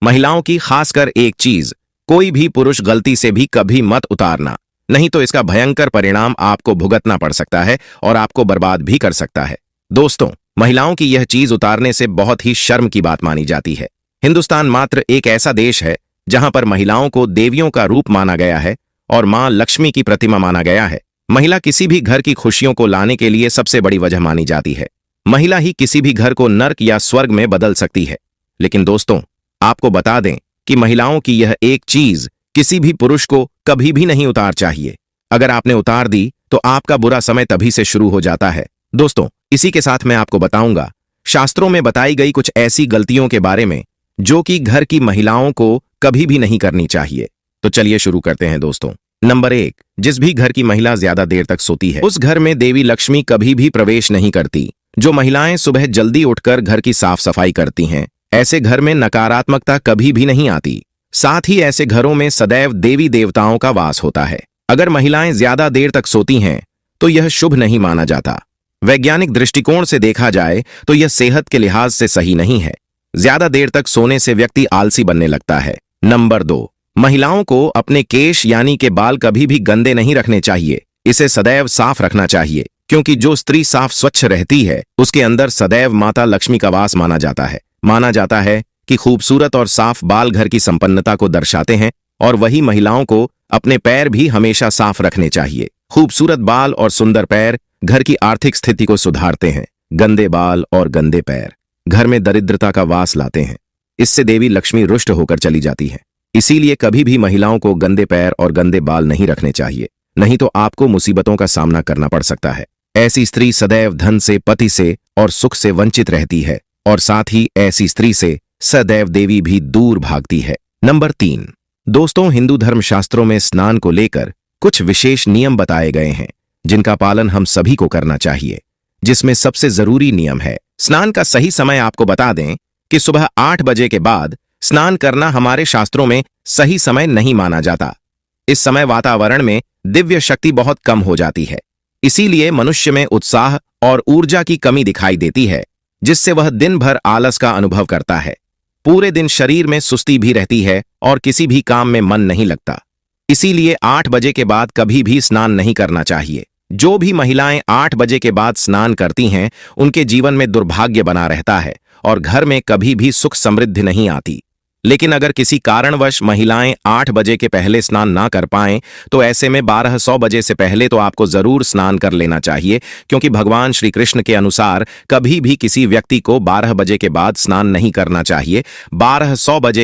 महिलाओं की खासकर एक चीज, कोई भी पुरुष गलती से भी कभी मत उतारना, नहीं तो इसका भयंकर परिणाम आपको भुगतना पड़ सकता है और आपको बर्बाद भी कर सकता है। दोस्तों, महिलाओं की यह चीज उतारने से बहुत ही शर्म की बात मानी जाती है। हिंदुस्तान मात्र एक ऐसा देश है जहां पर महिलाओं को देवियों का रूप माना गया है और मां लक्ष्मी की प्रतिमा माना गया है। महिला किसी भी घर की खुशियों को लाने के लिए सबसे बड़ी वजह मानी जाती है। महिला ही किसी भी घर को नर्क या स्वर्ग में बदल सकती है। लेकिन दोस्तों, आपको बता दें कि महिलाओं की यह एक चीज किसी भी पुरुष को कभी भी नहीं उतार चाहिए। अगर आपने उतार दी तो आपका बुरा समय तभी से शुरू हो जाता है। दोस्तों, इसी के साथ मैं आपको बताऊंगा शास्त्रों में बताई गई कुछ ऐसी गलतियों के बारे में जो कि घर की महिलाओं को कभी भी नहीं करनी चाहिए। तो चलिए शुरू करते हैं दोस्तों। नंबर 1, जिस भी घर की महिला ज्यादा देर तक सोती है उस घर में देवी लक्ष्मी कभी भी प्रवेश नहीं करती। जो महिलाएं सुबह जल्दी उठकर घर की साफ सफाई करती हैं, ऐसे घर में नकारात्मकता कभी भी नहीं आती। साथ ही ऐसे घरों में सदैव देवी देवताओं का वास होता है। अगर महिलाएं ज्यादा देर तक सोती हैं तो यह शुभ नहीं माना जाता। वैज्ञानिक दृष्टिकोण से देखा जाए तो यह सेहत के लिहाज से सही नहीं है। ज्यादा देर तक सोने से व्यक्ति आलसी बनने लगता है। नंबर 2, महिलाओं को अपने केश यानी के बाल कभी भी गंदे नहीं रखने चाहिए। इसे सदैव साफ रखना चाहिए, क्योंकि जो स्त्री साफ स्वच्छ रहती है उसके अंदर सदैव माता लक्ष्मी का वास माना जाता है। माना जाता है कि खूबसूरत और साफ बाल घर की संपन्नता को दर्शाते हैं और वही महिलाओं को अपने पैर भी हमेशा साफ रखने चाहिए। खूबसूरत बाल और सुंदर पैर घर की आर्थिक स्थिति को सुधारते हैं। गंदे बाल और गंदे पैर घर में दरिद्रता का वास लाते हैं। इससे देवी लक्ष्मी रुष्ट होकर चली जाती है। इसीलिए कभी भी महिलाओं को गंदे पैर और गंदे बाल नहीं रखने चाहिए, नहीं तो आपको मुसीबतों का सामना करना पड़ सकता है। ऐसी स्त्री सदैव धन से, पति से और सुख से वंचित रहती है और साथ ही ऐसी स्त्री से सदैव देवी भी दूर भागती है। नंबर 3, दोस्तों, हिंदू धर्म शास्त्रों में स्नान को लेकर कुछ विशेष नियम बताए गए हैं जिनका पालन हम सभी को करना चाहिए। जिसमें सबसे जरूरी नियम है स्नान का सही समय। आपको बता दें कि सुबह 8 बजे के बाद स्नान करना हमारे शास्त्रों में सही समय नहीं माना जाता। इस समय वातावरण में दिव्य शक्ति बहुत कम हो जाती है, इसीलिए मनुष्य में उत्साह और ऊर्जा की कमी दिखाई देती है, जिससे वह दिन भर आलस का अनुभव करता है। पूरे दिन शरीर में सुस्ती भी रहती है और किसी भी काम में मन नहीं लगता। इसीलिए 8 बजे के बाद कभी भी स्नान नहीं करना चाहिए। जो भी महिलाएं 8 बजे के बाद स्नान करती हैं, उनके जीवन में दुर्भाग्य बना रहता है और घर में कभी भी सुख समृद्धि नहीं आती। लेकिन अगर किसी कारणवश महिलाएं 8 बजे के पहले स्नान ना कर पाएं, तो ऐसे में 1200 बजे से पहले तो आपको जरूर स्नान कर लेना चाहिए, क्योंकि भगवान श्री कृष्ण के अनुसार कभी भी किसी व्यक्ति को 12 बजे के बाद स्नान नहीं करना चाहिए। 1200 बजे